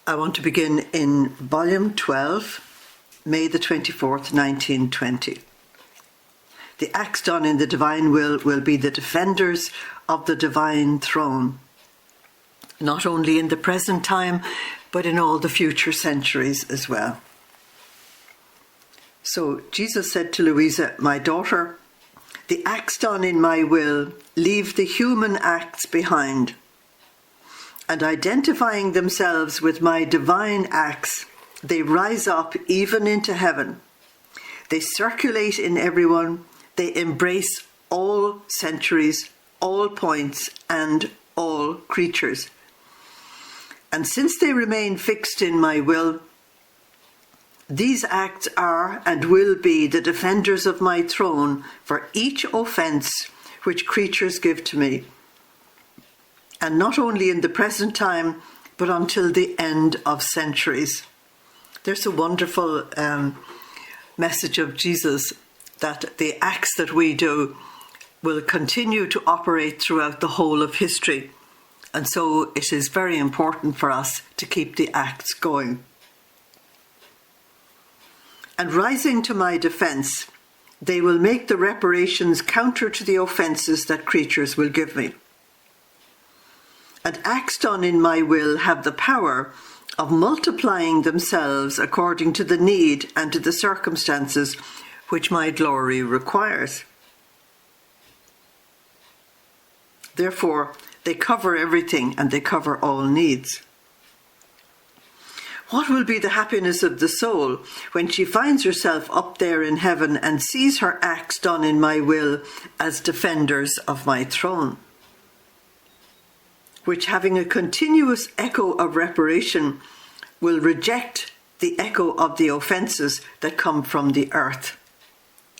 I want to begin in volume 12, May the 24th, 1920. The acts done in the divine will be the defenders of the divine throne, not only in the present time, but in all the future centuries as well. So Jesus said to Luisa, "My daughter, the acts done in my will leave the human acts behind, and identifying themselves with my divine acts, they rise up even into heaven. They circulate in everyone, they embrace all centuries, all points, and all creatures. And since they remain fixed in my will, these acts are and will be the defenders of my throne for each offence which creatures give to me, and not only in the present time, but until the end of centuries." There's a wonderful message of Jesus that the acts that we do will continue to operate throughout the whole of history. And so it is very important for us to keep the acts going. "And rising to my defence, they will make the reparations counter to the offences that creatures will give me. And acts done in my will have the power of multiplying themselves according to the need and to the circumstances which my glory requires. Therefore, they cover everything and they cover all needs. What will be the happiness of the soul when she finds herself up there in heaven and sees her acts done in my will as defenders of my throne, which, having a continuous echo of reparation, will reject the echo of the offences that come from the earth."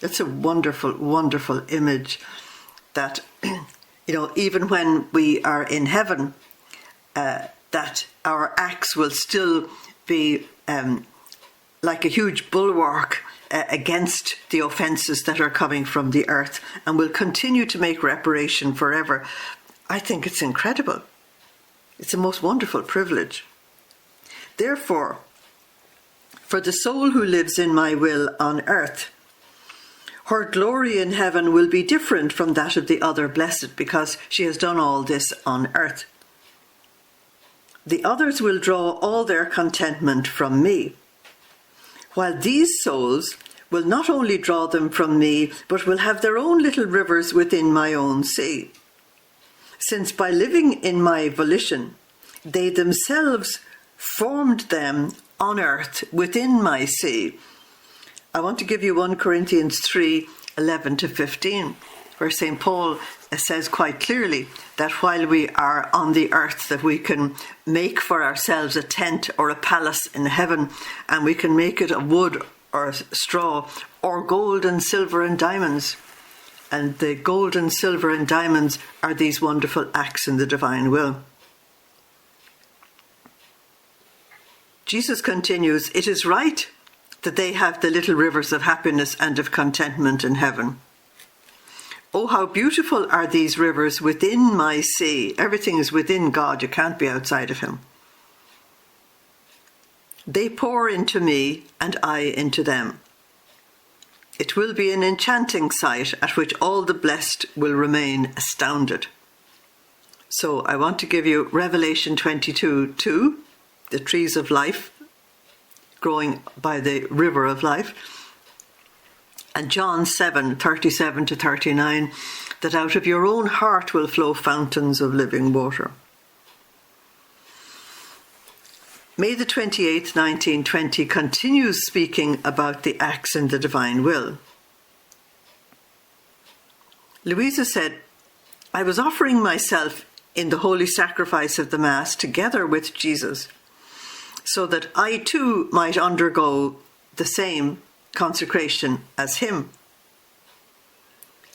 That's a wonderful, wonderful image that, even when we are in heaven, that our acts will still be like a huge bulwark against the offences that are coming from the earth, and will continue to make reparation forever. I think it's incredible. It's a most wonderful privilege. "Therefore, for the soul who lives in my will on earth, her glory in heaven will be different from that of the other blessed, because she has done all this on earth. The others will draw all their contentment from me, while these souls will not only draw them from me, but will have their own little rivers within my own sea. Since by living in my volition, they themselves formed them on earth within my sea." I want to give you 1 Corinthians 3:11-15, where St. Paul says quite clearly that while we are on the earth, that we can make for ourselves a tent or a palace in heaven, and we can make it of wood or straw or gold and silver and diamonds. And the gold and silver and diamonds are these wonderful acts in the divine will. Jesus continues, "It is right that they have the little rivers of happiness and of contentment in heaven. Oh, how beautiful are these rivers within my sea." Everything is within God. You can't be outside of him. "They pour into me and I into them. It will be an enchanting sight at which all the blessed will remain astounded." So I want to give you Revelation 22:2, the trees of life growing by the river of life, and John 7:37-39, that out of your own heart will flow fountains of living water. May the 28th, 1920 continues speaking about the acts in the divine will. Luisa said, "I was offering myself in the holy sacrifice of the Mass together with Jesus, so that I too might undergo the same consecration as him.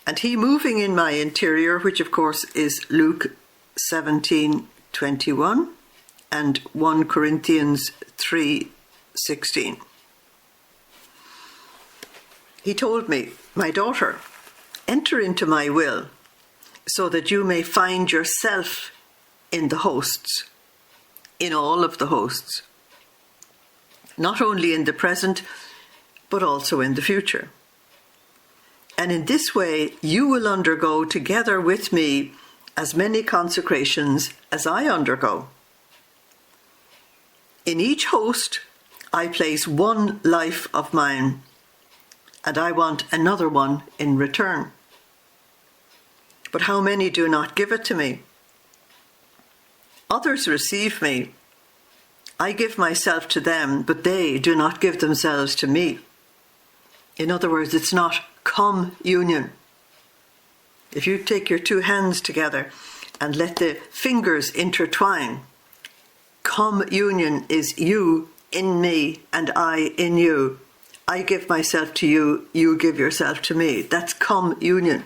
And he moving in my interior," which of course is Luke 17:21 and 1 Corinthians 3:16. He told me, "My daughter, enter into my will, so that you may find yourself in the hosts, in all of the hosts, not only in the present, but also in the future. And in this way, you will undergo together with me as many consecrations as I undergo. In each host, I place one life of mine, and I want another one in return. But how many do not give it to me? Others receive me. I give myself to them, but they do not give themselves to me. In other words, it's not communion. If you take your two hands together and let the fingers intertwine, communion is you in me and I in you. I give myself to you, you give yourself to me. That's communion.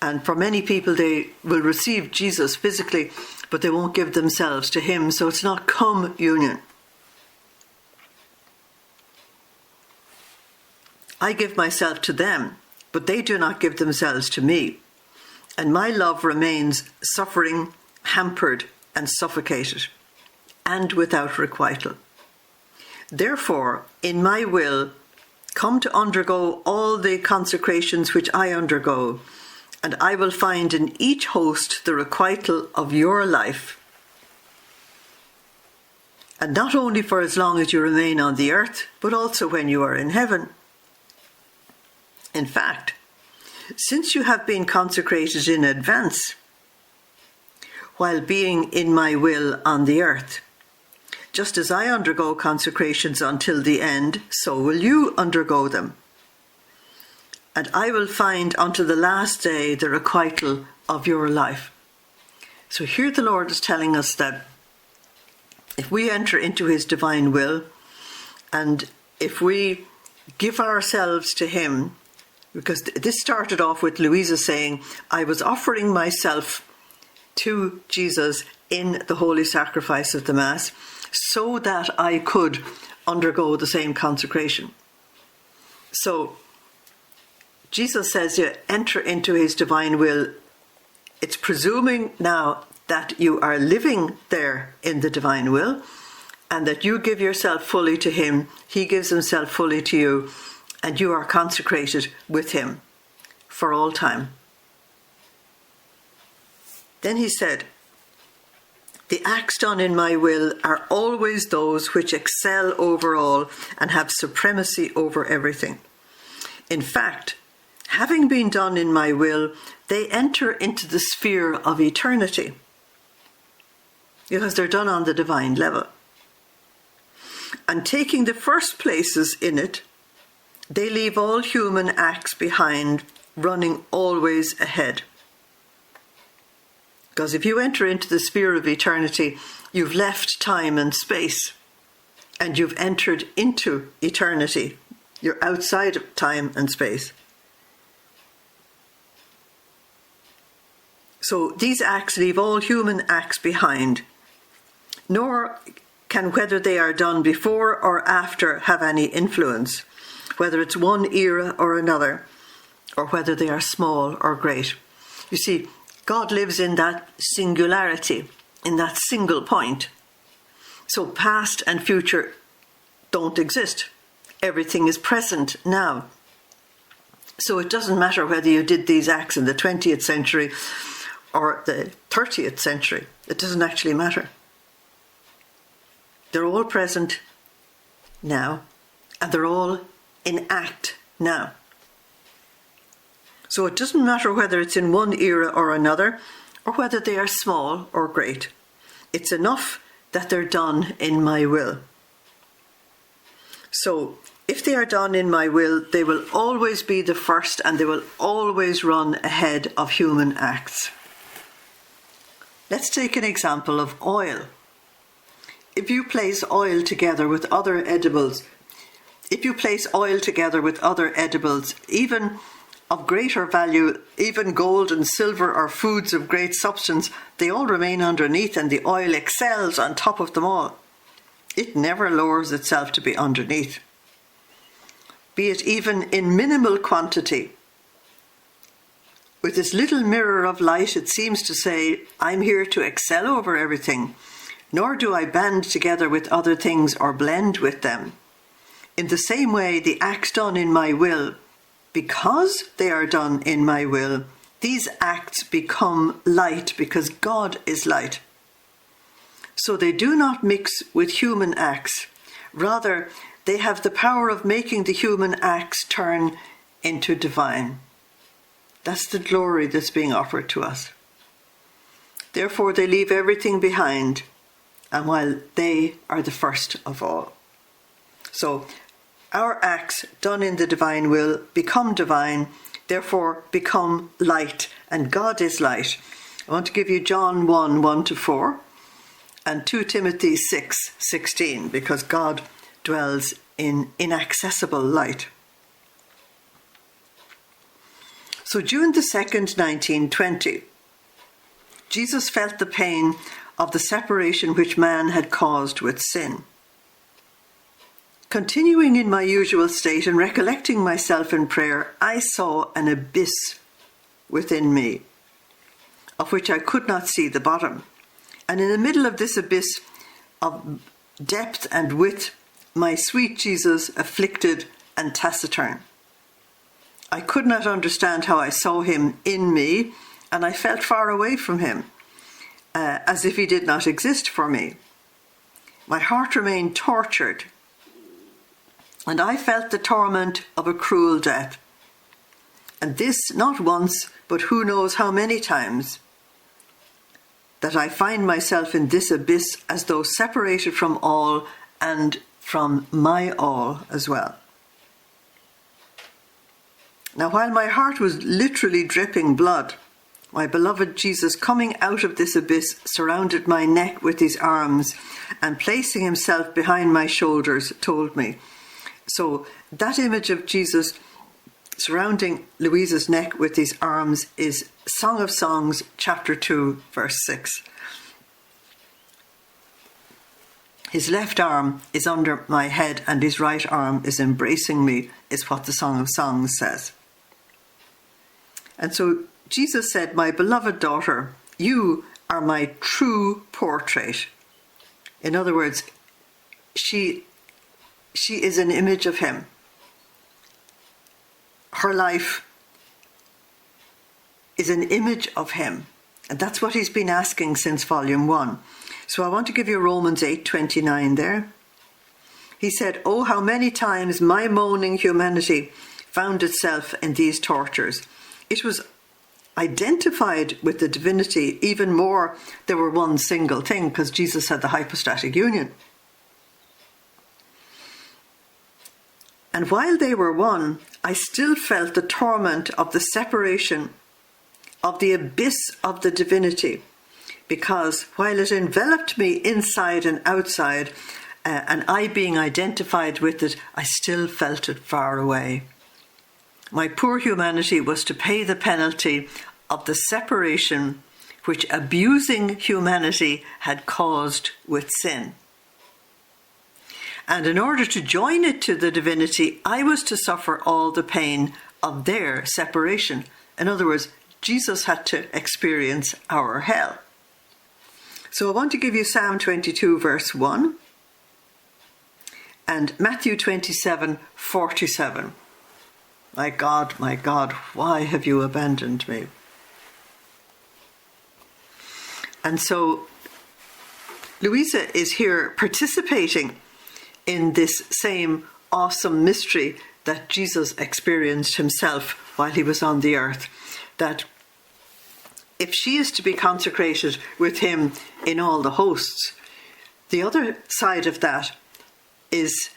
And for many people, they will receive Jesus physically, but they won't give themselves to him, so it's not communion. I give myself to them, but they do not give themselves to me. And my love remains suffering, hampered, and suffocated, and without requital. Therefore, in my will, come to undergo all the consecrations which I undergo, and I will find in each host the requital of your life. And not only for as long as you remain on the earth, but also when you are in heaven. In fact, since you have been consecrated in advance, while being in my will on the earth, just as I undergo consecrations until the end, so will you undergo them. And I will find unto the last day the requital of your life. So here the Lord is telling us that if we enter into his divine will, and if we give ourselves to him, because this started off with Luisa saying, I was offering myself to Jesus in the holy sacrifice of the Mass so that I could undergo the same consecration. So Jesus says you enter into his divine will. It's presuming now that you are living there in the divine will and that you give yourself fully to him, he gives himself fully to you, and you are consecrated with him for all time. Then he said, the acts done in my will are always those which excel over all and have supremacy over everything. In fact, having been done in my will, they enter into the sphere of eternity because they're done on the divine level. And taking the first places in it, they leave all human acts behind, running always ahead. Because if you enter into the sphere of eternity, you've left time and space, and you've entered into eternity. You're outside of time and space. So these acts leave all human acts behind, nor can whether they are done before or after have any influence, whether it's one era or another, or whether they are small or great. You see, God lives in that singularity, in that single point. So past and future don't exist. Everything is present now. So it doesn't matter whether you did these acts in the 20th century or the 30th century. It doesn't actually matter. They're all present now, and they're all in act now. So it doesn't matter whether it's in one era or another, or whether they are small or great. It's enough that they're done in my will. So if they are done in my will, they will always be the first, and they will always run ahead of human acts. Let's take an example of oil. If you place oil together with other edibles, even of greater value, even gold and silver or foods of great substance, they all remain underneath, and the oil excels on top of them all. It never lowers itself to be underneath. Be it even in minimal quantity. With this little mirror of light, it seems to say, I'm here to excel over everything. nor do I band together with other things or blend with them. In the same way, the acts done in my will, because they are done in my will, these acts become light because God is light. So they do not mix with human acts. Rather, they have the power of making the human acts turn into divine. That's the glory that's being offered to us. Therefore, they leave everything behind, and while they are the first of all. So, our acts done in the divine will become divine, therefore become light, and God is light. I want to give you John 1, 1-4, and 2 Timothy 6, 16, because God dwells in inaccessible light. So June the 2nd, 1920, Jesus felt the pain of the separation which man had caused with sin. Continuing in my usual state and recollecting myself in prayer, I saw an abyss within me, of which I could not see the bottom. And in the middle of this abyss of depth and width, my sweet Jesus afflicted and taciturn. I could not understand how I saw him in me, and I felt far away from him, as if he did not exist for me. My heart remained tortured, and I felt the torment of a cruel death. And this not once, but who knows how many times, that I find myself in this abyss as though separated from all and from my all as well. Now, while my heart was literally dripping blood, my beloved Jesus, coming out of this abyss, surrounded my neck with his arms and placing himself behind my shoulders, told me. So that image of Jesus surrounding Luisa's neck with his arms is Song of Songs, chapter 2, verse 6. His left arm is under my head and his right arm is embracing me, is what the Song of Songs says. And so Jesus said, my beloved daughter, you are my true portrait. In other words, she is an image of him. Her life is an image of him. And that's what he's been asking since volume 1. So I want to give you Romans 8:29 there. He said, oh, how many times my moaning humanity found itself in these tortures. It was identified with the divinity even more. They were one single thing because Jesus had the hypostatic union. And while they were one, I still felt the torment of the separation of the abyss of the divinity, because while it enveloped me inside and outside, and I being identified with it, I still felt it far away. My poor humanity was to pay the penalty of the separation which abusing humanity had caused with sin. And in order to join it to the divinity, I was to suffer all the pain of their separation. In other words, Jesus had to experience our hell. So I want to give you Psalm 22, verse 1, and Matthew 27, 47. My God, why have you abandoned me? And so Luisa is here participating in this same awesome mystery that Jesus experienced himself while he was on the earth. That if she is to be consecrated with him in all the hosts, the other side of that is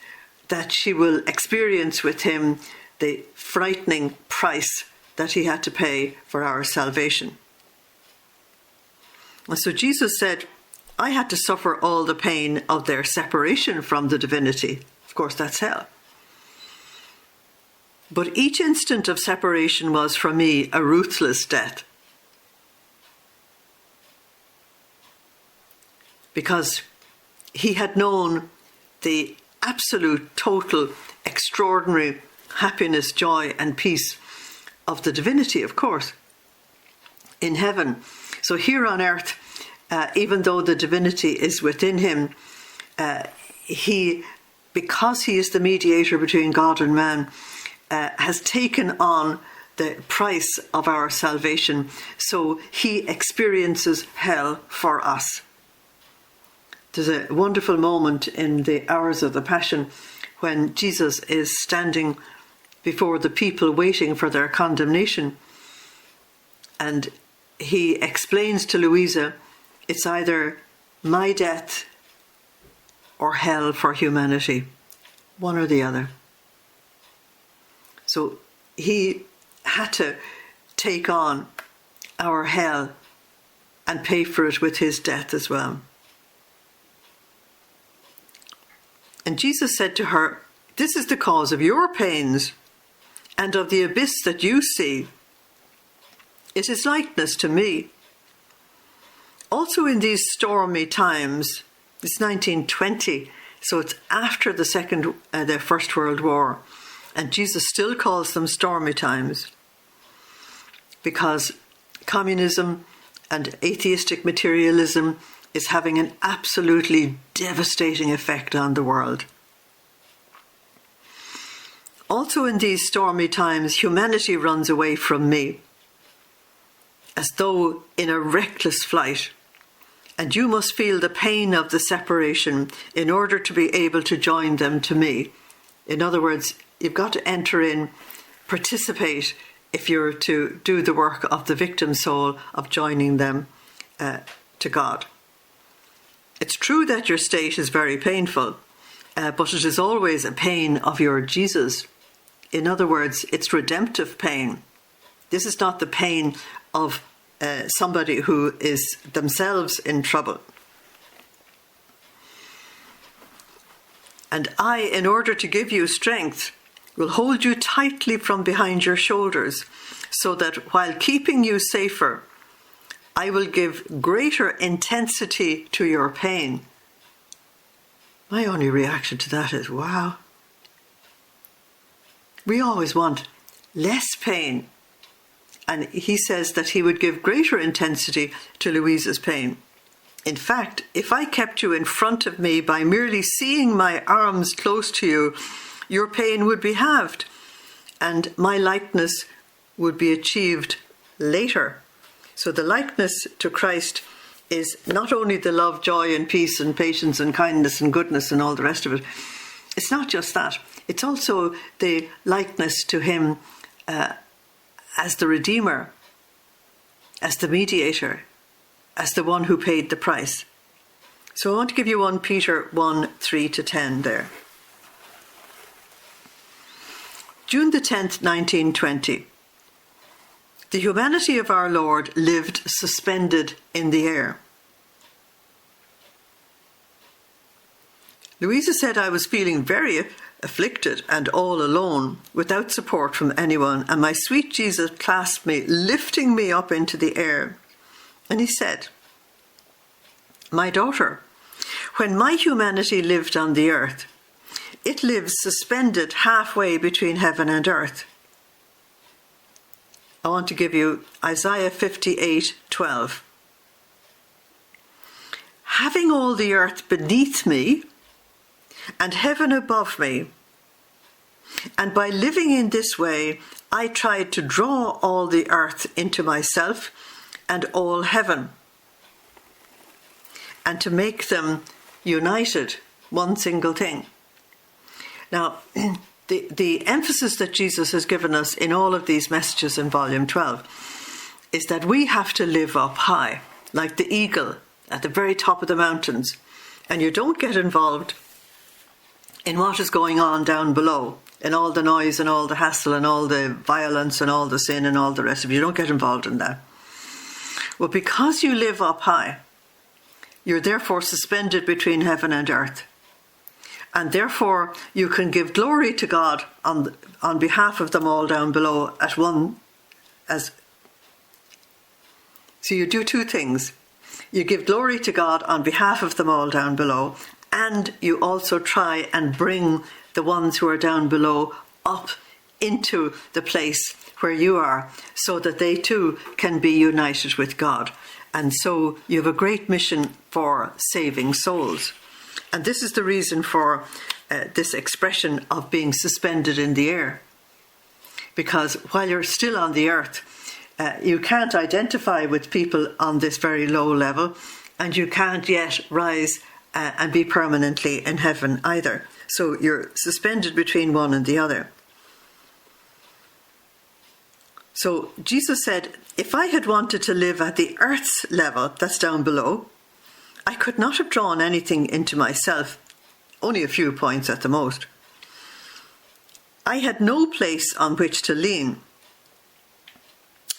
that she will experience with him the frightening price that he had to pay for our salvation. And so Jesus said, I had to suffer all the pain of their separation from the divinity. Of course, that's hell. But each instant of separation was for me a ruthless death. Because he had known the absolute, total, extraordinary happiness, joy and peace of the divinity, of course, in heaven. So here on earth, even though the divinity is within him, because he is the mediator between God and man, has taken on the price of our salvation. So he experiences hell for us. There's a wonderful moment in the hours of the Passion when Jesus is standing before the people waiting for their condemnation. And he explains to Luisa, it's either my death or hell for humanity, one or the other. So he had to take on our hell and pay for it with his death as well. And Jesus said to her, this is the cause of your pains and of the abyss that you see. It is likeness to me. Also in these stormy times, it's 1920, so it's after the First World War, and Jesus still calls them stormy times because communism and atheistic materialism is having an absolutely devastating effect on the world. Also in these stormy times, humanity runs away from me, as though in a reckless flight, and you must feel the pain of the separation in order to be able to join them to me. In other words, you've got to enter in, participate, if you're to do the work of the victim soul of joining them to God. It's true that your state is very painful, but it is always a pain of your Jesus. In other words, it's redemptive pain. This is not the pain of somebody who is themselves in trouble. And I, in order to give you strength, will hold you tightly from behind your shoulders, so that while keeping you safer, I will give greater intensity to your pain. My only reaction to that is, wow. We always want less pain. And he says that he would give greater intensity to Luisa's pain. In fact, if I kept you in front of me by merely seeing my arms close to you, your pain would be halved, and my likeness would be achieved later. So the likeness to Christ is not only the love, joy and peace and patience and kindness and goodness and all the rest of it. It's not just that. It's also the likeness to him as the Redeemer, as the mediator, as the one who paid the price. So I want to give you 1 Peter 1:3-10 there. June the 10th, 1920. The humanity of our Lord lived suspended in the air. Luisa said I was feeling very afflicted and all alone, without support from anyone, and my sweet Jesus clasped me, lifting me up into the air. And he said, my daughter, when my humanity lived on the earth, it lives suspended halfway between heaven and earth. I want to give you Isaiah 58:12. Having all the earth beneath me and heaven above me, and by living in this way, I tried to draw all the earth into myself and all heaven, and to make them united, one single thing. Now, the emphasis that Jesus has given us in all of these messages in Volume 12 is that we have to live up high, like the eagle at the very top of the mountains, and you don't get involved in what is going on down below, in all the noise and all the hassle and all the violence and all the sin and all the rest of it. You don't get involved in that. Well, because you live up high, you're therefore suspended between heaven and earth. And therefore you can give glory to God on behalf of them all down below so you do two things. You give glory to God on behalf of them all down below, and you also try and bring the ones who are down below up into the place where you are, so that they too can be united with God. And so you have a great mission for saving souls. And this is the reason for this expression of being suspended in the air. Because while you're still on the earth, you can't identify with people on this very low level, and you can't yet rise and be permanently in heaven either. So you're suspended between one and the other. So Jesus said, if I had wanted to live at the earth's level, that's down below, I could not have drawn anything into myself, only a few points at the most. I had no place on which to lean,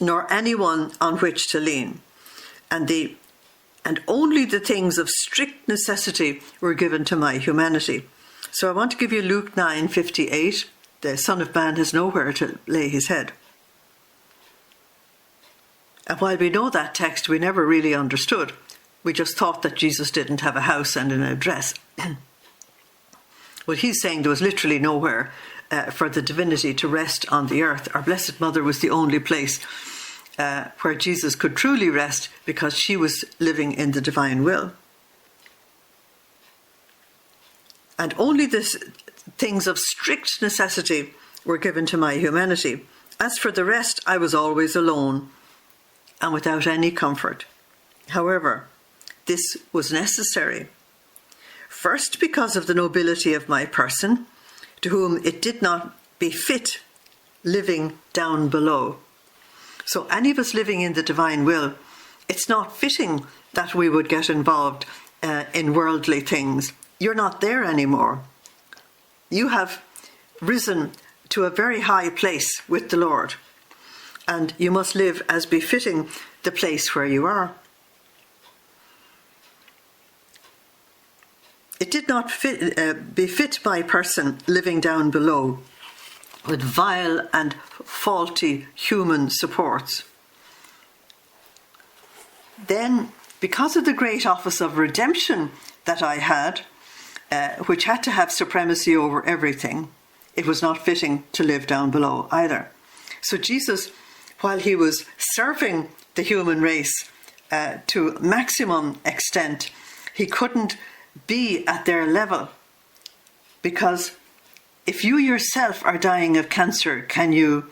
nor anyone on which to lean, and only the things of strict necessity were given to my humanity. So I want to give you Luke 9:58. The Son of Man has nowhere to lay his head. And while we know that text, we never really understood. We just thought that Jesus didn't have a house and an address. Well, he's saying there was literally nowhere for the divinity to rest on the earth. Our Blessed Mother was the only place where Jesus could truly rest, because she was living in the divine will. And only the things of strict necessity were given to my humanity. As for the rest, I was always alone and without any comfort. However, this was necessary. First, because of the nobility of my person, to whom it did not befit living down below. So any of us living in the divine will, it's not fitting that we would get involved in worldly things. You're not there anymore. You have risen to a very high place with the Lord, and you must live as befitting the place where you are. It did not befit my person living down below with vile and faulty human supports. Then, because of the great office of redemption that I had, which had to have supremacy over everything, it was not fitting to live down below either. So Jesus, while he was serving the human race to maximum extent, he couldn't be at their level, because if you yourself are dying of cancer, can you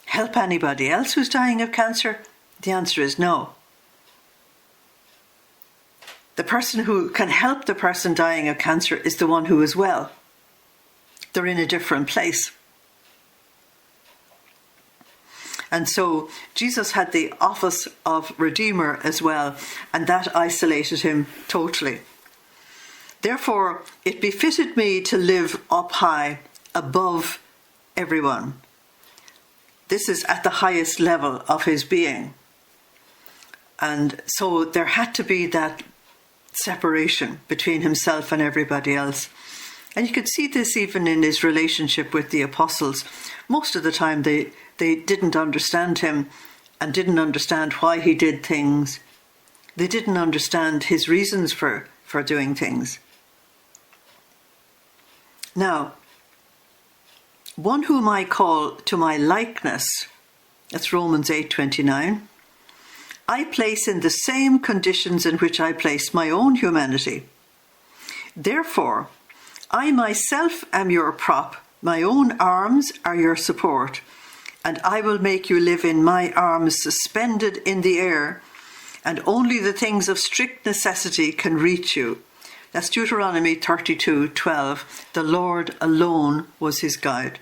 help anybody else who's dying of cancer? The answer is no. The person who can help the person dying of cancer is the one who is well. They're in a different place. And so Jesus had the office of Redeemer as well, and that isolated him totally. Therefore, it befitted me to live up high, above everyone. This is at the highest level of his being. And so there had to be that separation between himself and everybody else. And you could see this even in his relationship with the apostles. Most of the time they didn't understand him and didn't understand why he did things. They didn't understand his reasons for doing things. Now, one whom I call to my likeness, that's Romans 8:29, I place in the same conditions in which I place my own humanity. Therefore, I myself am your prop, my own arms are your support, and I will make you live in my arms suspended in the air, and only the things of strict necessity can reach you. That's Deuteronomy 32:12. The Lord alone was his guide.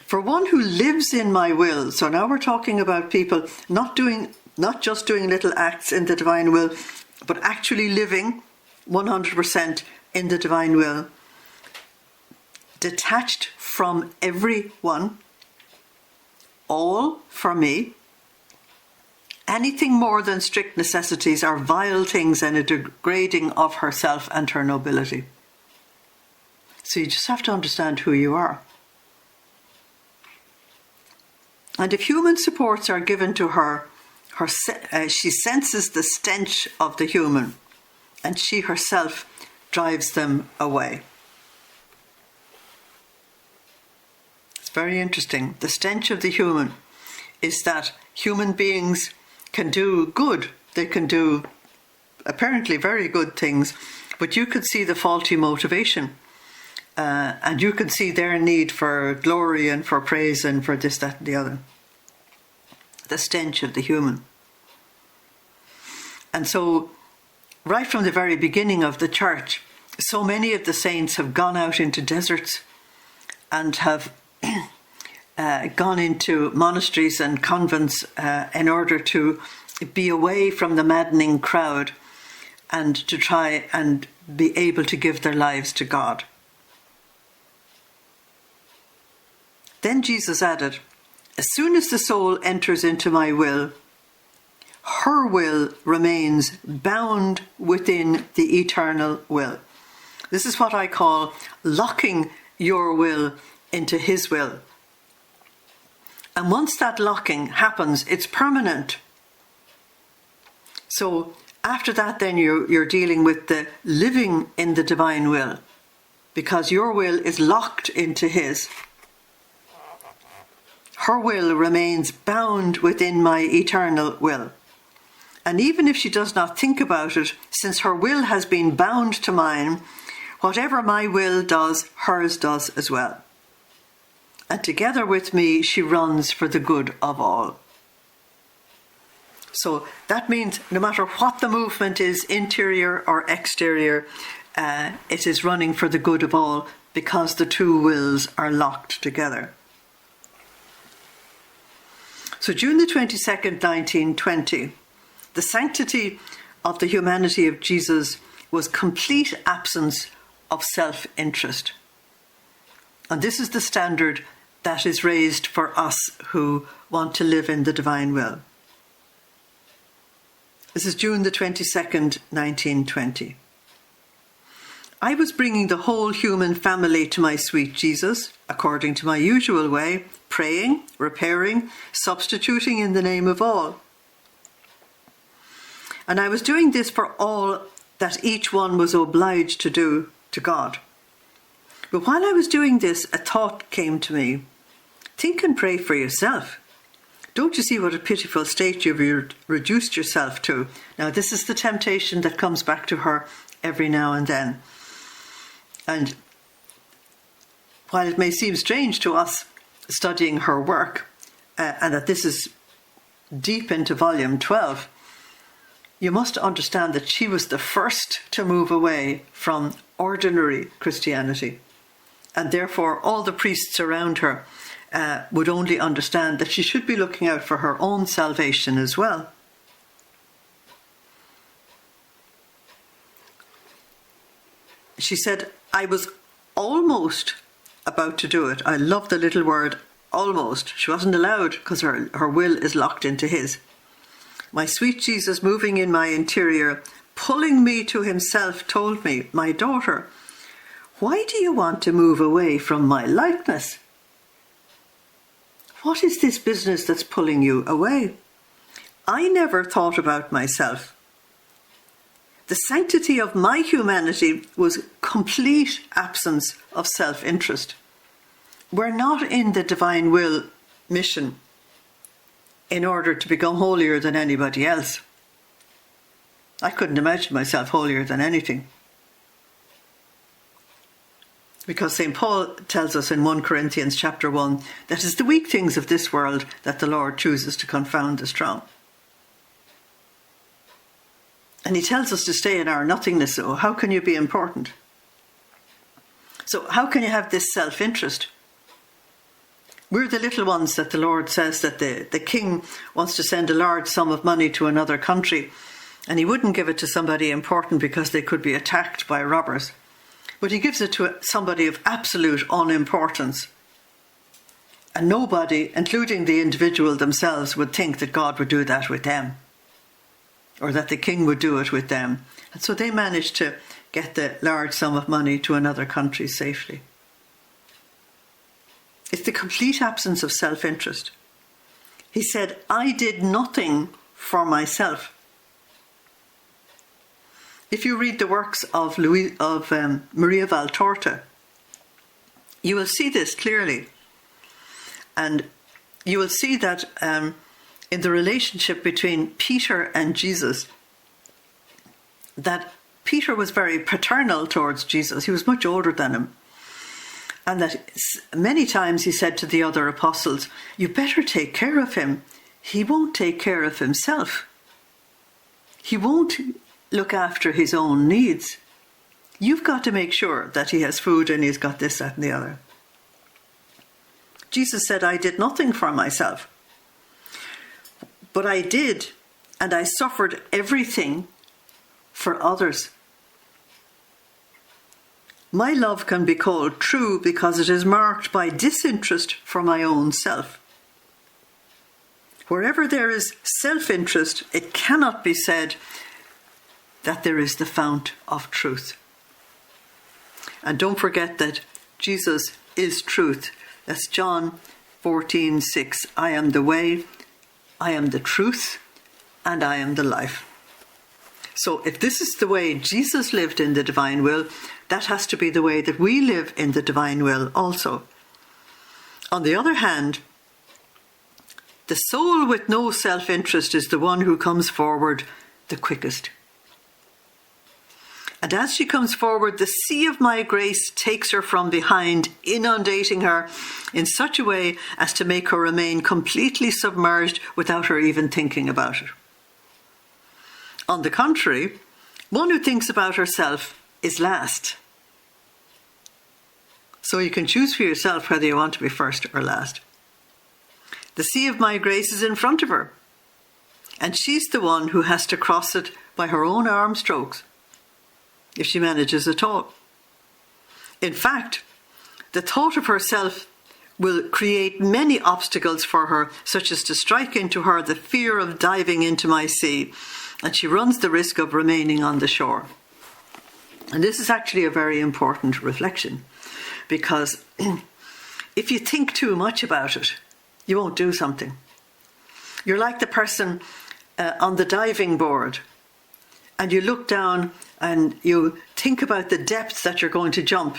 For one who lives in my will, so now we're talking about people not just doing little acts in the divine will, but actually living 100% in the divine will, detached from everyone, all for me. Anything more than strict necessities are vile things and a degrading of herself and her nobility. So you just have to understand who you are. And if human supports are given to her, she senses the stench of the human, and she herself drives them away. It's very interesting. The stench of the human is that human beings can do good. They can do apparently very good things, but you could see the faulty motivation. And you can see their need for glory and for praise and for this, that and the other. The stench of the human. And so, right from the very beginning of the church, so many of the saints have gone out into deserts and have gone into monasteries and convents in order to be away from the maddening crowd and to try and be able to give their lives to God. Then Jesus added, as soon as the soul enters into my will, her will remains bound within the eternal will. This is what I call locking your will into his will. And once that locking happens, it's permanent. So after that, then you're dealing with the living in the divine will, because your will is locked into his. Her will remains bound within my eternal will. And even if she does not think about it, since her will has been bound to mine, whatever my will does, hers does as well. And together with me, she runs for the good of all. So that means no matter what the movement is, interior or exterior, it is running for the good of all, because the two wills are locked together. So June the 22nd, 1920, the sanctity of the humanity of Jesus was complete absence of self-interest. And this is the standard that is raised for us who want to live in the divine will. This is June the 22nd, 1920. I was bringing the whole human family to my sweet Jesus, according to my usual way, praying, repairing, substituting in the name of all. And I was doing this for all that each one was obliged to do to God. But while I was doing this, a thought came to me. Think and pray for yourself. Don't you see what a pitiful state you've reduced yourself to? Now, this is the temptation that comes back to her every now and then. And while it may seem strange to us studying her work, and that this is deep into volume 12, you must understand that she was the first to move away from ordinary Christianity. And therefore, all the priests around her would only understand that she should be looking out for her own salvation as well. She said, I was almost about to do it. I love the little word, almost. She wasn't allowed because her will is locked into his. My sweet Jesus, moving in my interior, pulling me to himself, told me, my daughter, why do you want to move away from my likeness? What is this business that's pulling you away? I never thought about myself. The sanctity of my humanity was complete absence of self-interest. We're not in the divine will mission in order to become holier than anybody else. I couldn't imagine myself holier than anything. Because St. Paul tells us in 1 Corinthians chapter 1 that it's the weak things of this world that the Lord chooses to confound the strong. And he tells us to stay in our nothingness. So how can you be important? So how can you have this self-interest? We're the little ones that the Lord says that the king wants to send a large sum of money to another country, and he wouldn't give it to somebody important because they could be attacked by robbers. But he gives it to somebody of absolute unimportance. And nobody, including the individual themselves, would think that God would do that with them, or that the king would do it with them. And so they managed to get the large sum of money to another country safely. It's the complete absence of self-interest. He said, I did nothing for myself. If you read the works of Maria Valtorta, you will see this clearly. And you will see that in the relationship between Peter and Jesus, that Peter was very paternal towards Jesus. He was much older than him. And that many times he said to the other apostles, you better take care of him. He won't take care of himself. He won't look after his own needs. You've got to make sure that he has food and he's got this, that and the other. Jesus said, I did nothing for myself, but I did, and I suffered everything for others. My love can be called true because it is marked by disinterest for my own self. Wherever there is self-interest, it cannot be said that there is the fount of truth. And don't forget that Jesus is truth. That's John 14:6. I am the way, I am the truth, and I am the life. So if this is the way Jesus lived in the divine will, that has to be the way that we live in the divine will also. On the other hand, the soul with no self-interest is the one who comes forward the quickest. And as she comes forward, the sea of my grace takes her from behind, inundating her in such a way as to make her remain completely submerged without her even thinking about it. On the contrary, one who thinks about herself is last. So you can choose for yourself whether you want to be first or last. The sea of my grace is in front of her, and she's the one who has to cross it by her own arm strokes, if she manages at all. In fact, the thought of herself will create many obstacles for her, such as to strike into her the fear of diving into my sea, and she runs the risk of remaining on the shore. And this is actually a very important reflection, because if you think too much about it, you won't do something. You're like the person on the diving board, and you look down and you think about the depth that you're going to jump.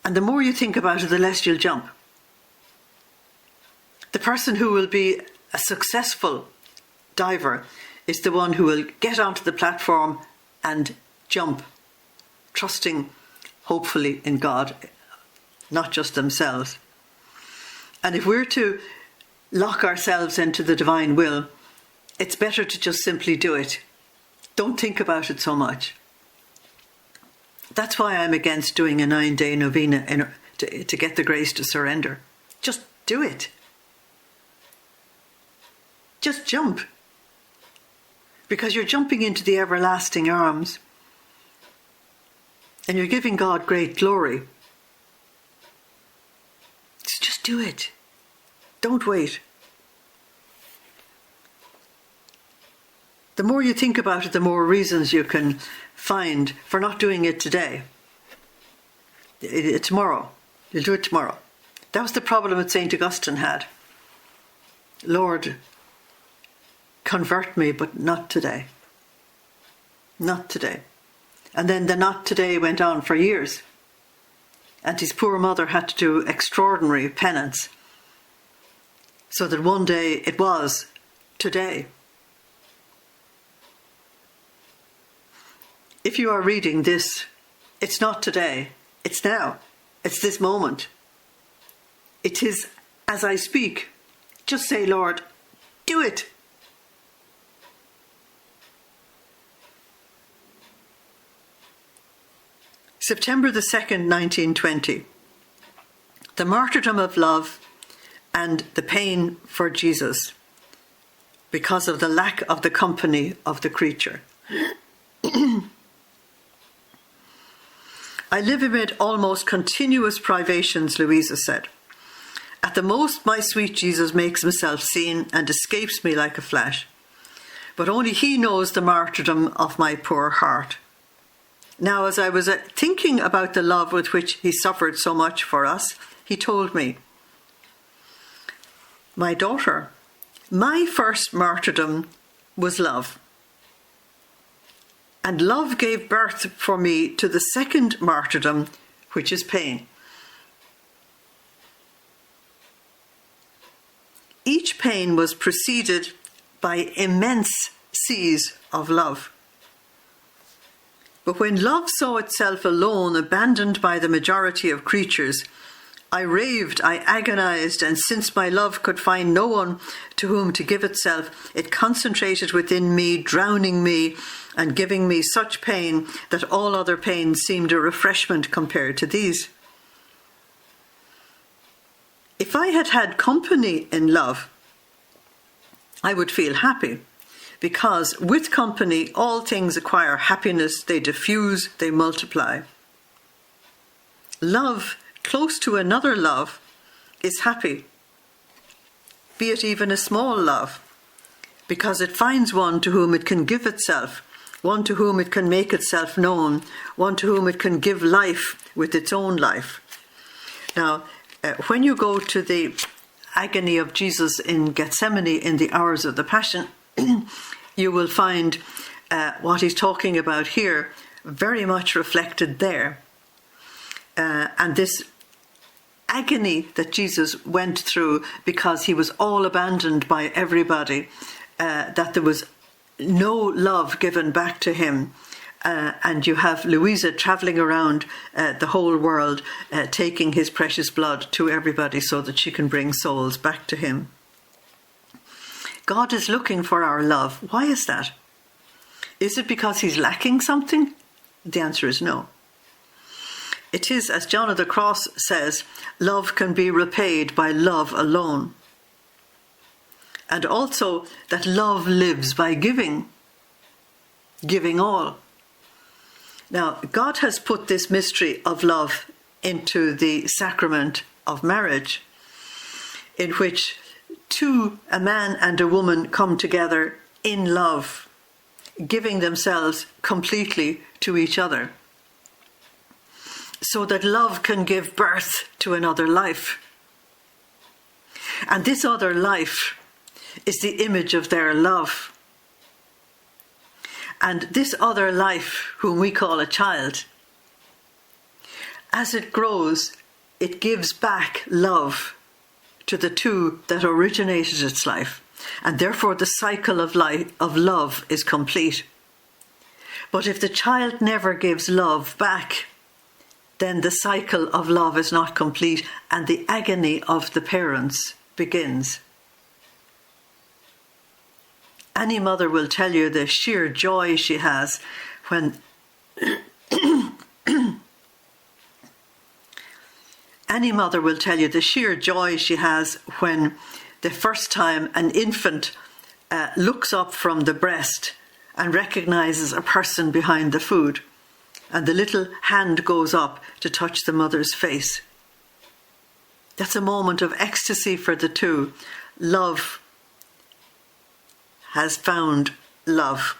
And the more you think about it, the less you'll jump. The person who will be a successful diver is the one who will get onto the platform and jump, trusting, hopefully, in God, not just themselves. And if we're to lock ourselves into the divine will, it's better to just simply do it. Don't think about it so much. That's why I'm against doing a 9-day novena to get the grace to surrender. Just do it. Just jump. Because you're jumping into the everlasting arms. And you're giving God great glory. So just do it. Don't wait. The more you think about it, the more reasons you can find for not doing it today. Tomorrow. You'll do it tomorrow. That was the problem that St. Augustine had. Lord, convert me, but not today. Not today. And then the not today went on for years. And his poor mother had to do extraordinary penance, so that one day it was today. If you are reading this, it's not today, it's now, it's this moment. It is as I speak. Just say, Lord, do it. September the 2nd, 1920. The martyrdom of love and the pain for Jesus because of the lack of the company of the creature. I live amid almost continuous privations, Luisa said. At the most, my sweet Jesus makes himself seen and escapes me like a flash. But only he knows the martyrdom of my poor heart. Now, as I was thinking about the love with which he suffered so much for us, he told me, my daughter, my first martyrdom was love. And love gave birth for me to the second martyrdom, which is pain. Each pain was preceded by immense seas of love. But when love saw itself alone, abandoned by the majority of creatures, I raved, I agonized, and since my love could find no one to whom to give itself, it concentrated within me, drowning me and giving me such pain that all other pains seemed a refreshment compared to these. If I had had company in love, I would feel happy, because with company all things acquire happiness, they diffuse, they multiply. Love close to another love is happy, be it even a small love, because it finds one to whom it can give itself, one to whom it can make itself known, one to whom it can give life with its own life. Now, when you go to the agony of Jesus in Gethsemane in the hours of the Passion, you will find what he's talking about here very much reflected there. And this agony that Jesus went through because he was all abandoned by everybody, that there was no love given back to him. And you have Luisa travelling around the whole world, taking his precious blood to everybody so that she can bring souls back to him. God is looking for our love. Why is that? Is it because he's lacking something? The answer is no. It is, as John of the Cross says, love can be repaid by love alone. And also that love lives by giving all. Now, God has put this mystery of love into the sacrament of marriage, in which a man and a woman come together in love, giving themselves completely to each other, so that love can give birth to another life. And this other life is the image of their love. And this other life, whom we call a child, as it grows, it gives back love to the two that originated its life. And therefore the cycle of love is complete. But if the child never gives love back, then the cycle of love is not complete, and the agony of the parents begins. Any mother will tell you the sheer joy she has when any mother will tell you the sheer joy she has when the first time an infant looks up from the breast and recognizes a person behind the food, and the little hand goes up to touch the mother's face. That's a moment of ecstasy for the two. Love has found love,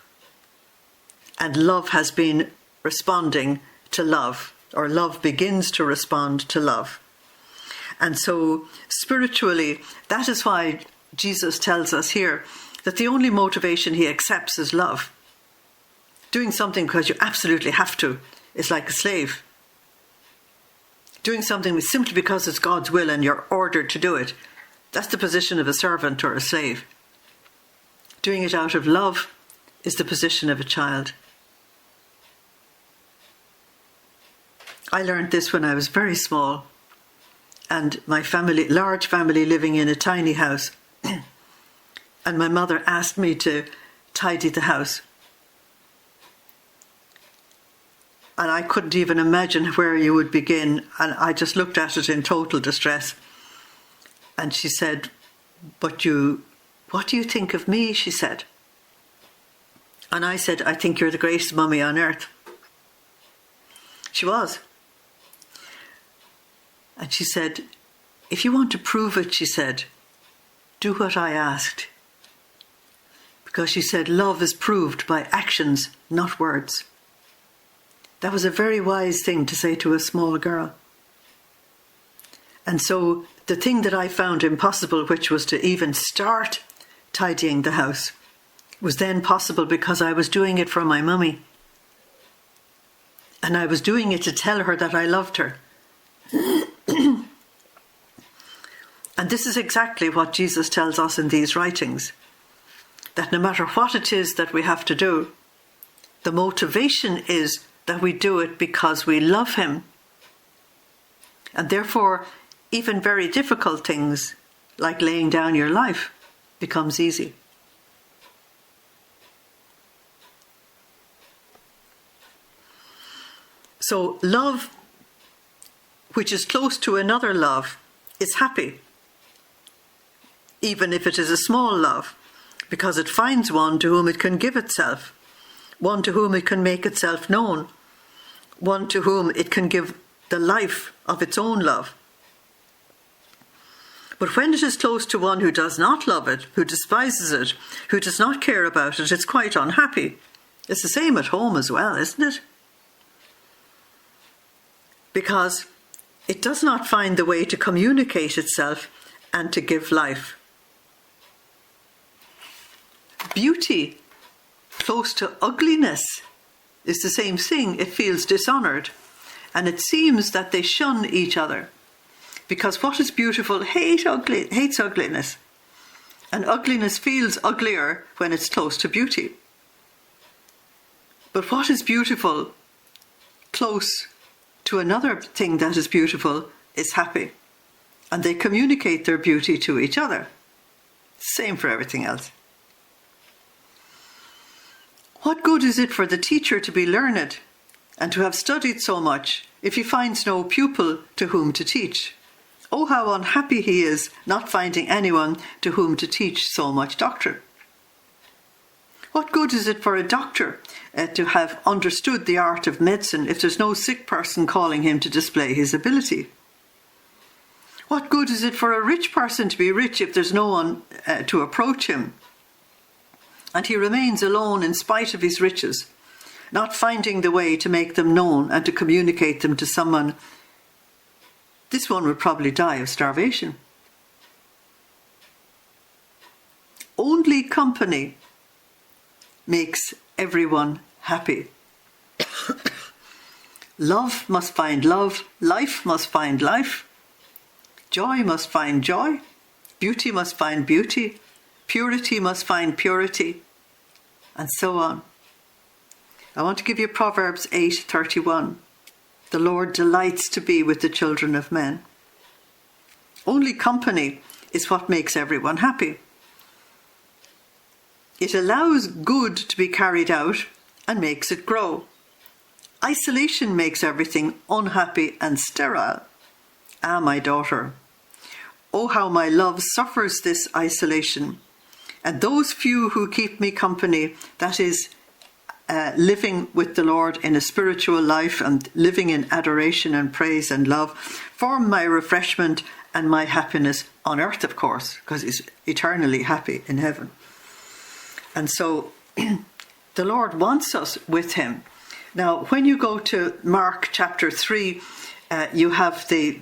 and love has been responding to love, or love begins to respond to love. And so spiritually, that is why Jesus tells us here that the only motivation he accepts is love. Doing something because you absolutely have to is like a slave. Doing something simply because it's God's will and you're ordered to do it, that's the position of a servant or a slave. Doing it out of love is the position of a child. I learned this when I was very small, and my family, large family, living in a tiny house, and my mother asked me to tidy the house. And I couldn't even imagine where you would begin, and I just looked at it in total distress. And she said, what do you think of me? She said. And I said, I think you're the greatest mummy on earth. She was. And she said, if you want to prove it, she said, do what I asked. Because she said, love is proved by actions, not words. That was a very wise thing to say to a small girl. And so the thing that I found impossible, which was to even start tidying the house, was then possible because I was doing it for my mummy. And I was doing it to tell her that I loved her. And And this is exactly what Jesus tells us in these writings, that no matter what it is that we have to do, the motivation is that we do it because we love him. And therefore, even very difficult things like laying down your life becomes easy. So love, which is close to another love, is happy, even if it is a small love, because it finds one to whom it can give itself, one to whom it can make itself known, one to whom it can give the life of its own love. But when it is close to one who does not love it, who despises it, who does not care about it, it's quite unhappy. It's the same at home as well, isn't it? Because it does not find the way to communicate itself and to give life. Beauty close to ugliness is the same thing. It feels dishonoured, and it seems that they shun each other, because what is beautiful hates ugliness, and ugliness feels uglier when it's close to beauty. But what is beautiful close to another thing that is beautiful is happy, and they communicate their beauty to each other. Same for everything else. What good is it for the teacher to be learned and to have studied so much if he finds no pupil to whom to teach? Oh, how unhappy he is not finding anyone to whom to teach so much doctrine. What good is it for a doctor to have understood the art of medicine if there's no sick person calling him to display his ability? What good is it for a rich person to be rich if there's no one to approach him, and he remains alone in spite of his riches, not finding the way to make them known and to communicate them to someone? This one would probably die of starvation. Only company makes everyone happy. Love must find love, life must find life, joy must find joy, beauty must find beauty, purity must find purity, and so on. I want to give you Proverbs 8:31. The Lord delights to be with the children of men. Only company is what makes everyone happy. It allows good to be carried out and makes it grow. Isolation makes everything unhappy and sterile. Ah, my daughter, oh, how my love suffers this isolation. And those few who keep me company, that is, living with the Lord in a spiritual life and living in adoration and praise and love, form my refreshment and my happiness on earth, of course, because he's eternally happy in heaven. And so the Lord wants us with him. Now, when you go to Mark chapter 3, you have the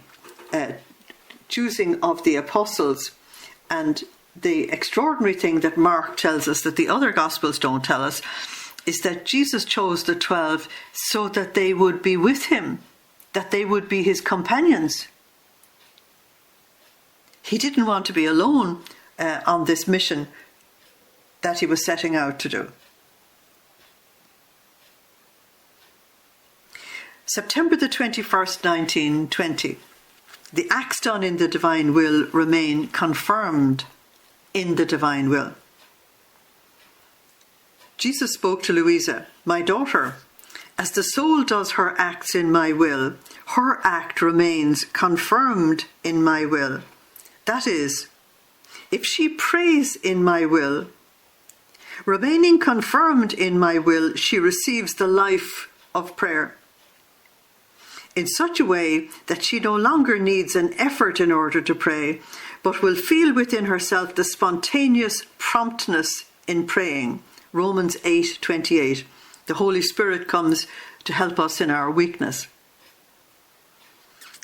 choosing of the apostles, and the extraordinary thing that Mark tells us that the other Gospels don't tell us is that Jesus chose the 12 so that they would be with him, that they would be his companions. He didn't want to be alone on this mission that he was setting out to do. September the 21st, 1920. The acts done in the divine will remain confirmed in the divine will. Jesus spoke to Luisa, my daughter, as the soul does her acts in my will, her act remains confirmed in my will. That is, if she prays in my will, remaining confirmed in my will, she receives the life of prayer in such a way that she no longer needs an effort in order to pray, but will feel within herself the spontaneous promptness in praying. Romans 8:28. The Holy Spirit comes to help us in our weakness.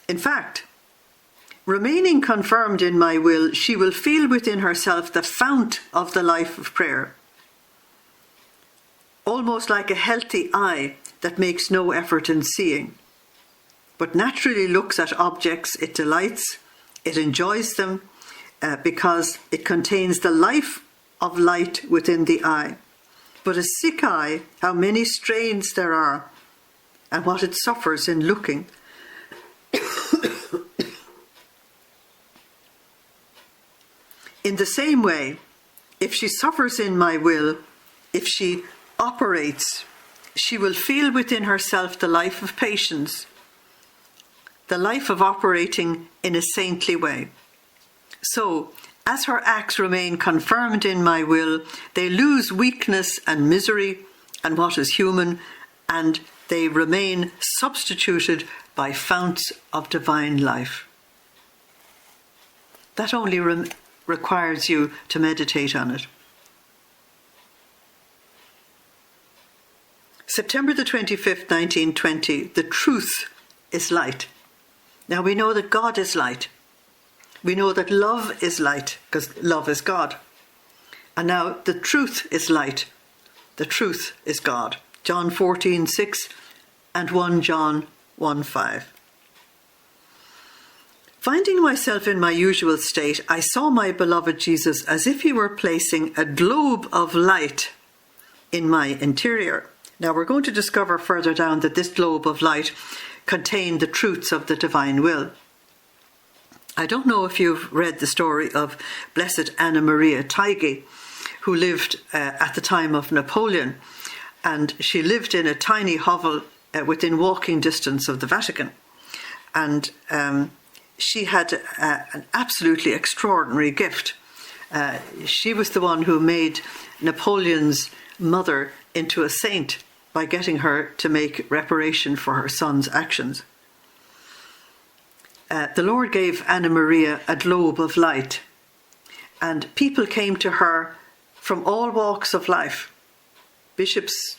In fact, remaining confirmed in my will, she will feel within herself the fount of the life of prayer, almost like a healthy eye that makes no effort in seeing, but naturally looks at objects it delights, it enjoys them, because it contains the life of light within the eye. But a sick eye, how many strains there are, and what it suffers in looking. In the same way, if she suffers in my will, if she operates, she will feel within herself the life of patience, the life of operating in a saintly way. So, as her acts remain confirmed in my will, they lose weakness and misery and what is human, and they remain substituted by founts of divine life. That only requires you to meditate on it. September the 25th, 1920, the truth is light. Now we know that God is light. We know that love is light, because love is God. And now the truth is light. The truth is God. John 14:6 and 1 John 1:5. Finding myself in my usual state, I saw my beloved Jesus as if he were placing a globe of light in my interior. Now we're going to discover further down that this globe of light contained the truths of the divine will. I don't know if you've read the story of Blessed Anna Maria Taigi, who lived at the time of Napoleon, and she lived in a tiny hovel within walking distance of the Vatican. And she had an absolutely extraordinary gift. She was the one who made Napoleon's mother into a saint by getting her to make reparation for her son's actions. The Lord gave Anna Maria a globe of light, and people came to her from all walks of life. Bishops,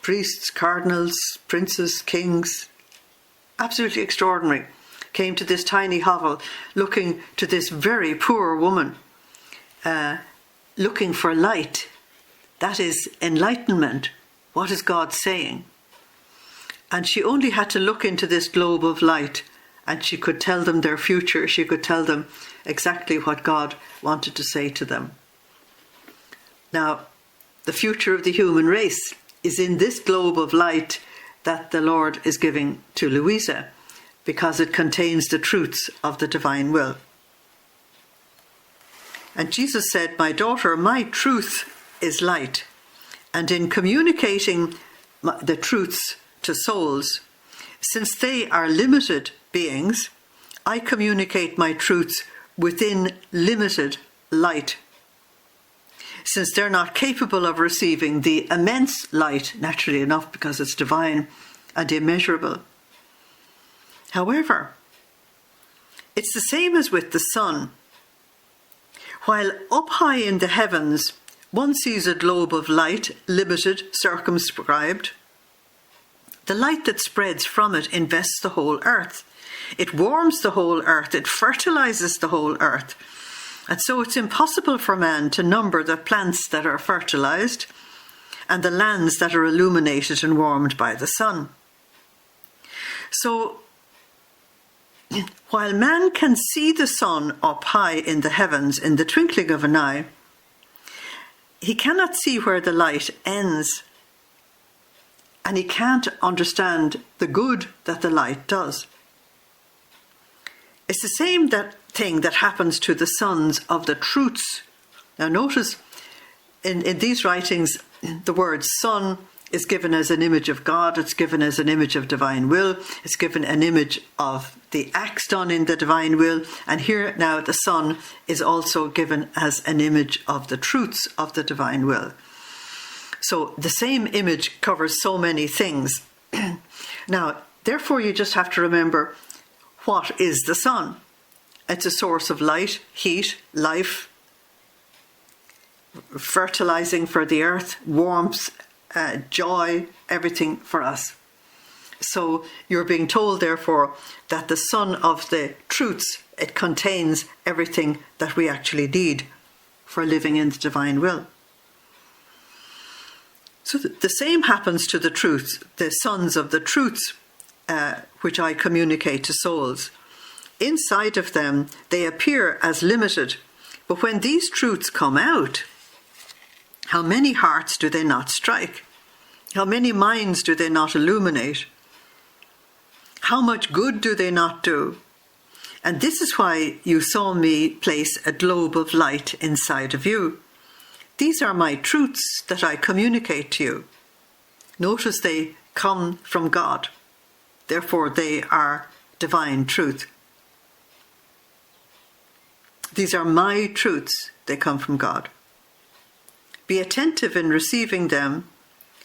priests, cardinals, princes, kings, absolutely extraordinary, came to this tiny hovel looking to this very poor woman, looking for light. That is enlightenment. What is God saying? And she only had to look into this globe of light, and she could tell them their future. She could tell them exactly what God wanted to say to them. Now, the future of the human race is in this globe of light that the Lord is giving to Luisa, because it contains the truths of the divine will. And Jesus said, "My daughter, my truth is light." And in communicating the truths to souls, since they are limited beings, I communicate my truths within limited light. Since they're not capable of receiving the immense light, naturally enough, because it's divine and immeasurable. However, it's the same as with the sun. While up high in the heavens, one sees a globe of light, limited, circumscribed. The light that spreads from it invests the whole earth. It warms the whole earth. It fertilizes the whole earth. And so it's impossible for man to number the plants that are fertilized and the lands that are illuminated and warmed by the sun. So, while man can see the sun up high in the heavens in the twinkling of an eye, he cannot see where the light ends, and he can't understand the good that the light does. It's the same thing that happens to the sons of the truths. Now notice in these writings, the word son is given as an image of God, it's given as an image of divine will, it's given an image of the acts done in the divine will, and here now the Son is also given as an image of the truths of the divine will. So the same image covers so many things. Now, therefore you just have to remember, what is the sun? It's a source of light, heat, life, fertilizing for the earth, warmth, joy, everything for us. So you're being told, therefore, that the sun of the truths, it contains everything that we actually need for living in the divine will. So the same happens to the truths, the sons of the truths, which I communicate to souls. Inside of them, they appear as limited. But when these truths come out, how many hearts do they not strike? How many minds do they not illuminate? How much good do they not do? And this is why you saw me place a globe of light inside of you. These are my truths that I communicate to you. Notice they come from God. Therefore, they are divine truth. These are my truths. They come from God. Be attentive in receiving them,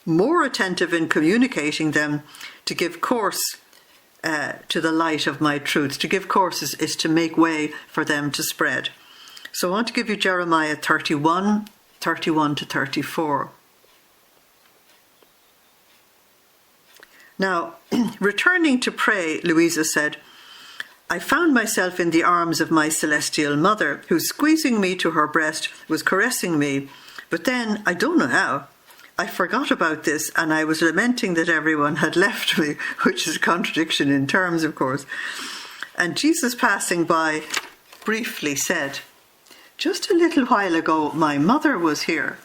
more attentive in communicating them, to give course to the light of my truths. To give course is to make way for them to spread. So I want to give you Jeremiah 31 to 34. Now, returning to pray, Luisa said, I found myself in the arms of my celestial mother, who, squeezing me to her breast, was caressing me. But then, I don't know how, I forgot about this, and I was lamenting that everyone had left me, which is a contradiction in terms, of course. And Jesus, passing by, briefly said, just a little while ago, my mother was here,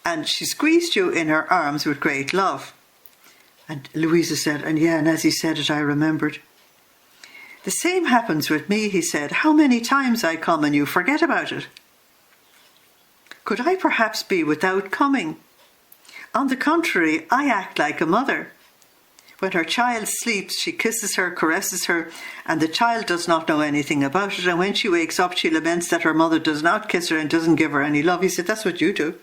and she squeezed you in her arms with great love. And Luisa said, and as he said it, I remembered. The same happens with me, he said. How many times I come and you forget about it? Could I perhaps be without coming? On the contrary, I act like a mother. When her child sleeps, she kisses her, caresses her, and the child does not know anything about it. And when she wakes up, she laments that her mother does not kiss her and doesn't give her any love. He said, that's what you do.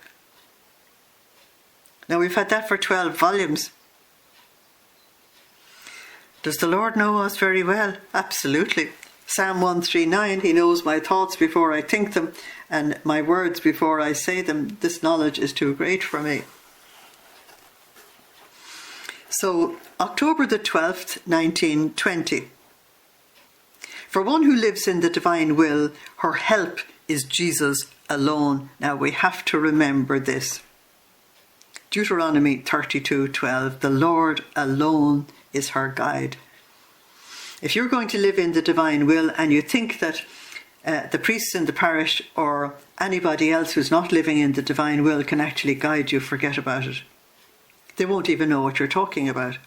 Now, we've had that for 12 volumes. Does the Lord know us very well? Absolutely. Psalm 139, he knows my thoughts before I think them, and my words before I say them. This knowledge is too great for me. So, October the 12th, 1920. For one who lives in the divine will, her help is Jesus alone. Now, we have to remember this. Deuteronomy 32:12, the Lord alone is her guide. If you're going to live in the divine will and you think that the priests in the parish or anybody else who's not living in the divine will can actually guide you, forget about it. They won't even know what you're talking about.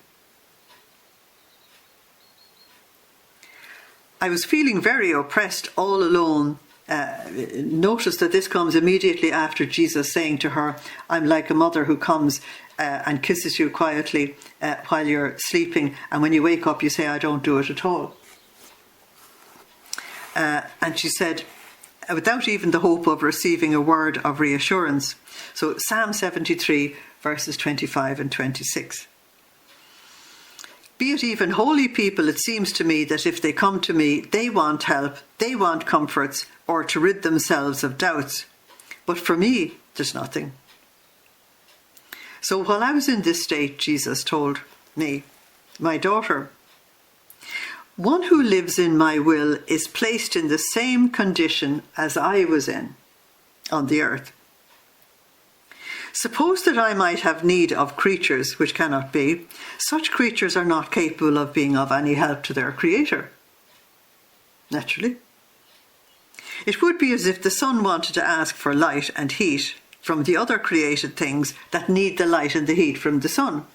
I was feeling very oppressed all alone. Notice that this comes immediately after Jesus saying to her, I'm like a mother who comes and kisses you quietly while you're sleeping, and when you wake up you say, I don't do it at all. And she said, without even the hope of receiving a word of reassurance. So Psalm 73 verses 25 and 26. Be it even holy people, it seems to me that if they come to me, they want help, they want comforts, or to rid themselves of doubts. But for me, there's nothing. So while I was in this state, Jesus told me, my daughter, one who lives in my will is placed in the same condition as I was in on the earth. Suppose that I might have need of creatures, which cannot be. Such creatures are not capable of being of any help to their Creator. Naturally. It would be as if the sun wanted to ask for light and heat from the other created things that need the light and the heat from the sun.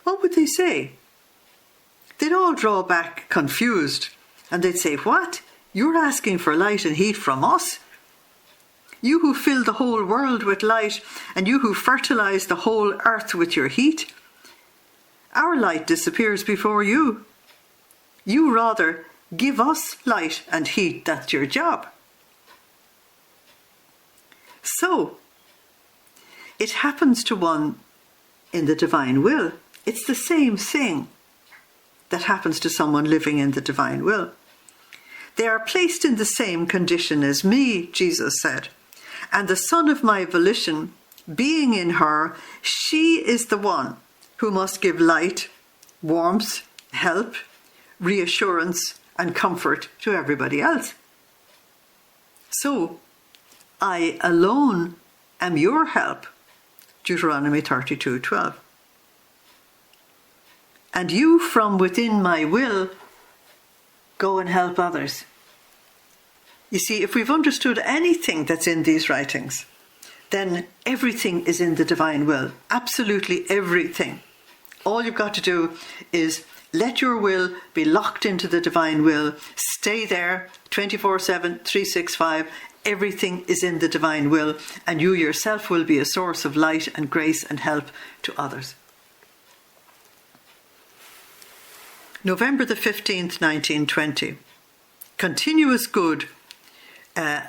What would they say? They'd all draw back confused, and they'd say, what? You're asking for light and heat from us? You who fill the whole world with light, and you who fertilize the whole earth with your heat? Our light disappears before you. You rather give us light and heat, that's your job. So, it happens to one in the divine will. It's the same thing that happens to someone living in the divine will. They are placed in the same condition as me, Jesus said. And the son of my volition, being in her, she is the one who must give light, warmth, help, reassurance, and comfort to everybody else. So, I alone am your help. Deuteronomy 32:12. And you from within my will go and help others. You see, if we've understood anything that's in these writings, then everything is in the divine will. Absolutely everything. All you've got to do is let your will be locked into the divine will. Stay there 24/7, 365. Everything is in the divine will, and you yourself will be a source of light and grace and help to others. November the 15th, 1920. Continuous good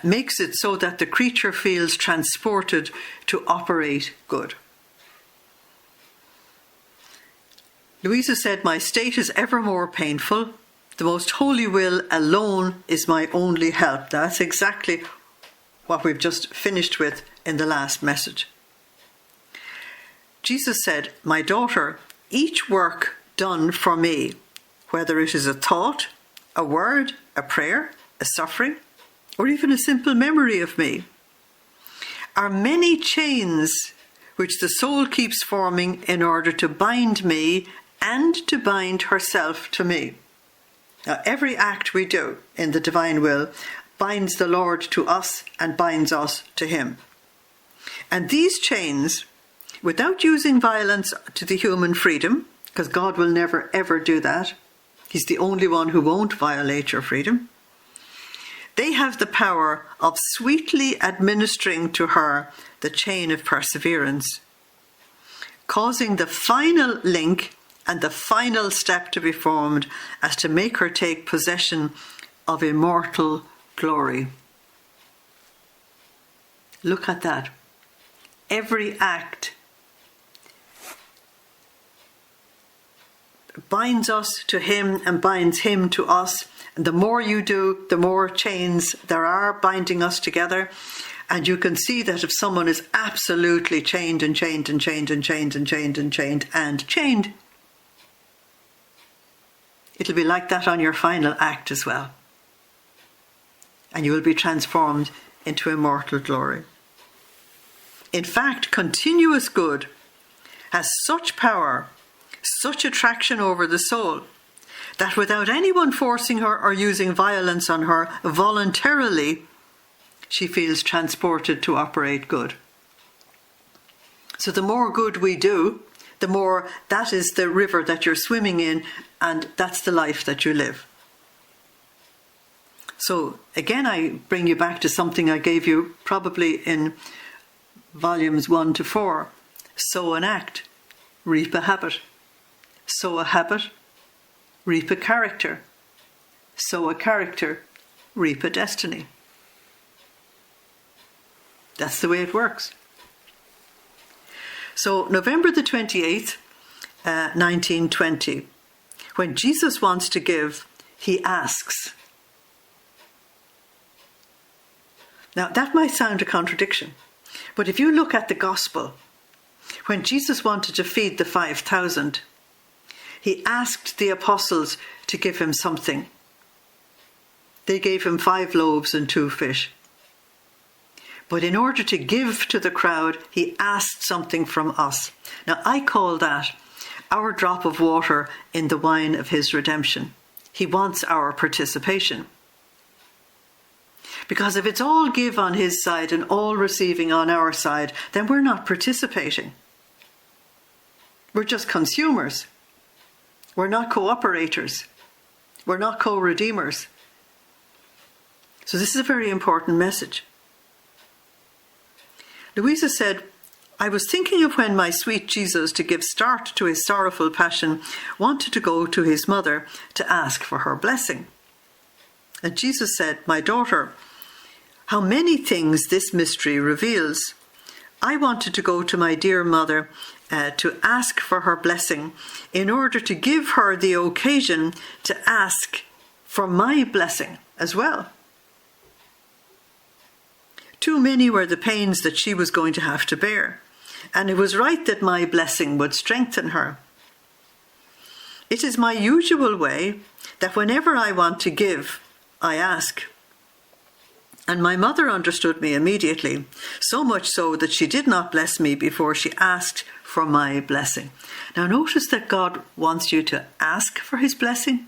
makes it so that the creature feels transported to operate good. Luisa said, "My state is ever more painful. The most holy will alone is my only help." That's exactly what we've just finished with in the last message. Jesus said, "My daughter, each work done for me, whether it is a thought, a word, a prayer, a suffering, or even a simple memory of me, are many chains which the soul keeps forming in order to bind me and to bind herself to me." Now, every act we do in the divine will binds the Lord to us and binds us to him. And these chains, without using violence to the human freedom, because God will never ever do that, he's the only one who won't violate your freedom, they have the power of sweetly administering to her the chain of perseverance, causing the final link and the final step to be formed as to make her take possession of immortal glory. Look at that. Every act binds us to him and binds him to us. And the more you do, the more chains there are binding us together. And you can see that if someone is absolutely chained and chained and chained and chained and chained and chained and chained, it'll be like that on your final act as well. And you will be transformed into immortal glory. In fact, continuous good has such power, such attraction over the soul, that without anyone forcing her or using violence on her, voluntarily, she feels transported to operate good. So the more good we do, the more that is the river that you're swimming in, and that's the life that you live. So again, I bring you back to something I gave you probably in volumes 1 to 4. Sow an act, reap a habit. Sow a habit, reap a character. Sow a character, reap a destiny. That's the way it works. So November the 28th, 1920, when Jesus wants to give, he asks. Now that might sound a contradiction, but if you look at the gospel, when Jesus wanted to feed the 5,000, he asked the apostles to give him something. They gave him 5 loaves and 2 fish. But in order to give to the crowd, he asked something from us. Now, I call that our drop of water in the wine of his redemption. He wants our participation. Because if it's all give on his side and all receiving on our side, then we're not participating. We're just consumers. We're not cooperators. We're not co-redeemers. So this is a very important message. Luisa said, "I was thinking of when my sweet Jesus, to give start to his sorrowful passion, wanted to go to his mother to ask for her blessing. And Jesus said, 'My daughter, how many things this mystery reveals. I wanted to go to my dear mother to ask for her blessing in order to give her the occasion to ask for my blessing as well.' Too many were the pains that she was going to have to bear, and it was right that my blessing would strengthen her. It is my usual way that whenever I want to give, I ask. And my mother understood me immediately, so much so that she did not bless me before she asked for my blessing." Now notice that God wants you to ask for his blessing.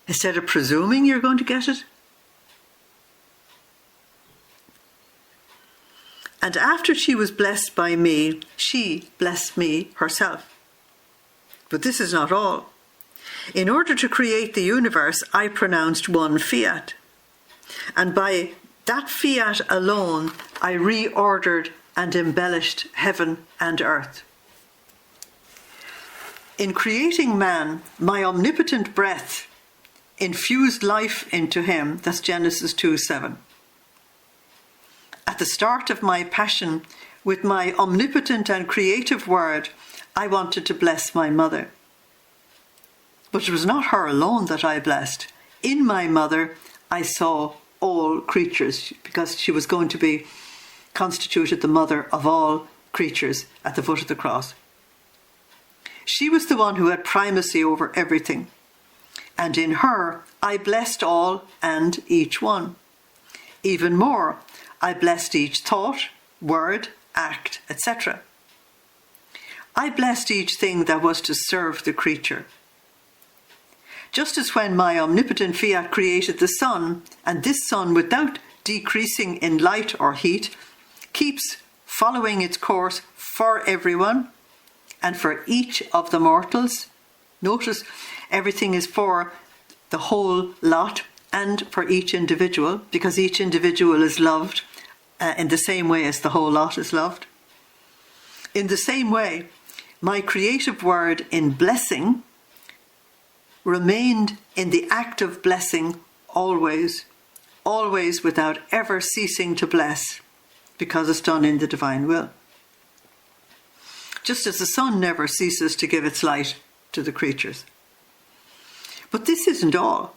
instead of presuming you're going to get it. And after she was blessed by me, she blessed me herself. But this is not all. In order to create the universe, I pronounced one fiat. And by that fiat alone, I reordered and embellished heaven and earth. In creating man, my omnipotent breath infused life into him. That's Genesis 2:7. At the start of my passion, with my omnipotent and creative word, I wanted to bless my mother. But it was not her alone that I blessed. In my mother, I saw all creatures, because she was going to be constituted the mother of all creatures at the foot of the cross. She was the one who had primacy over everything. And in her, I blessed all and each one. Even more, I blessed each thought, word, act, etc. I blessed each thing that was to serve the creature. Just as when my omnipotent fiat created the sun, and this sun, without decreasing in light or heat, keeps following its course for everyone and for each of the mortals. Notice everything is for the whole lot and for each individual, because each individual is loved in the same way as the whole lot is loved. In the same way, my creative word in blessing remained in the act of blessing always, always without ever ceasing to bless, because it's done in the divine will. Just as the sun never ceases to give its light to the creatures. But this isn't all.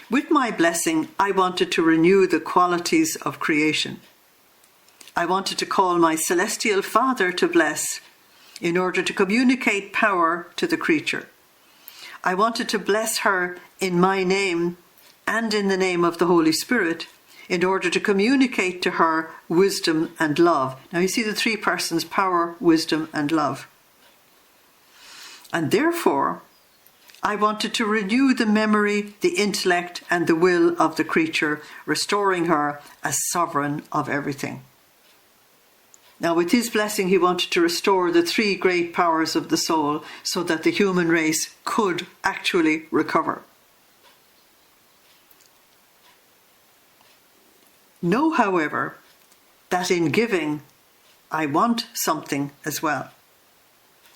With my blessing, I wanted to renew the qualities of creation. I wanted to call my celestial Father to bless in order to communicate power to the creature. I wanted to bless her in my name and in the name of the Holy Spirit in order to communicate to her wisdom and love. Now you see the three persons: power, wisdom, and love. And therefore, I wanted to renew the memory, the intellect, and the will of the creature, restoring her as sovereign of everything. Now, with his blessing, he wanted to restore the three great powers of the soul so that the human race could actually recover. Know, however, that in giving, I want something as well.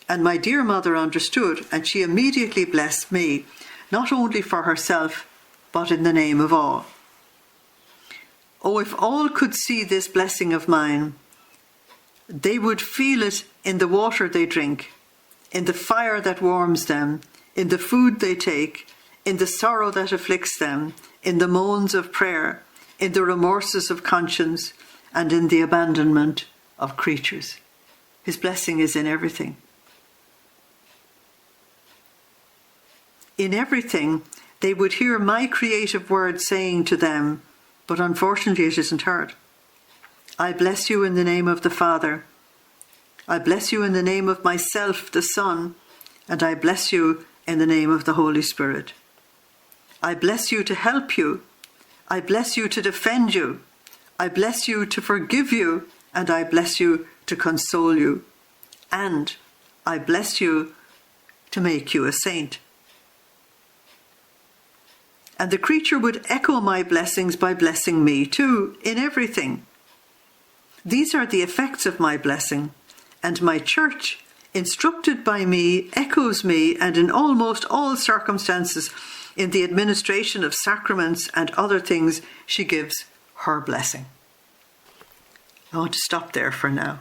And my dear mother understood, and she immediately blessed me, not only for herself, but in the name of all. Oh, if all could see this blessing of mine, they would feel it in the water they drink, in the fire that warms them, in the food they take, in the sorrow that afflicts them, in the moans of prayer, in the remorses of conscience, and in the abandonment of creatures. His blessing is in everything. In everything, they would hear my creative word saying to them, but unfortunately it isn't heard. I bless you in the name of the Father. I bless you in the name of myself, the Son, and I bless you in the name of the Holy Spirit. I bless you to help you. I bless you to defend you. I bless you to forgive you, and I bless you to console you. And I bless you to make you a saint. And the creature would echo my blessings by blessing me too, in everything. These are the effects of my blessing, and my church, instructed by me, echoes me, and in almost all circumstances, in the administration of sacraments and other things, she gives her blessing. I want to stop there for now.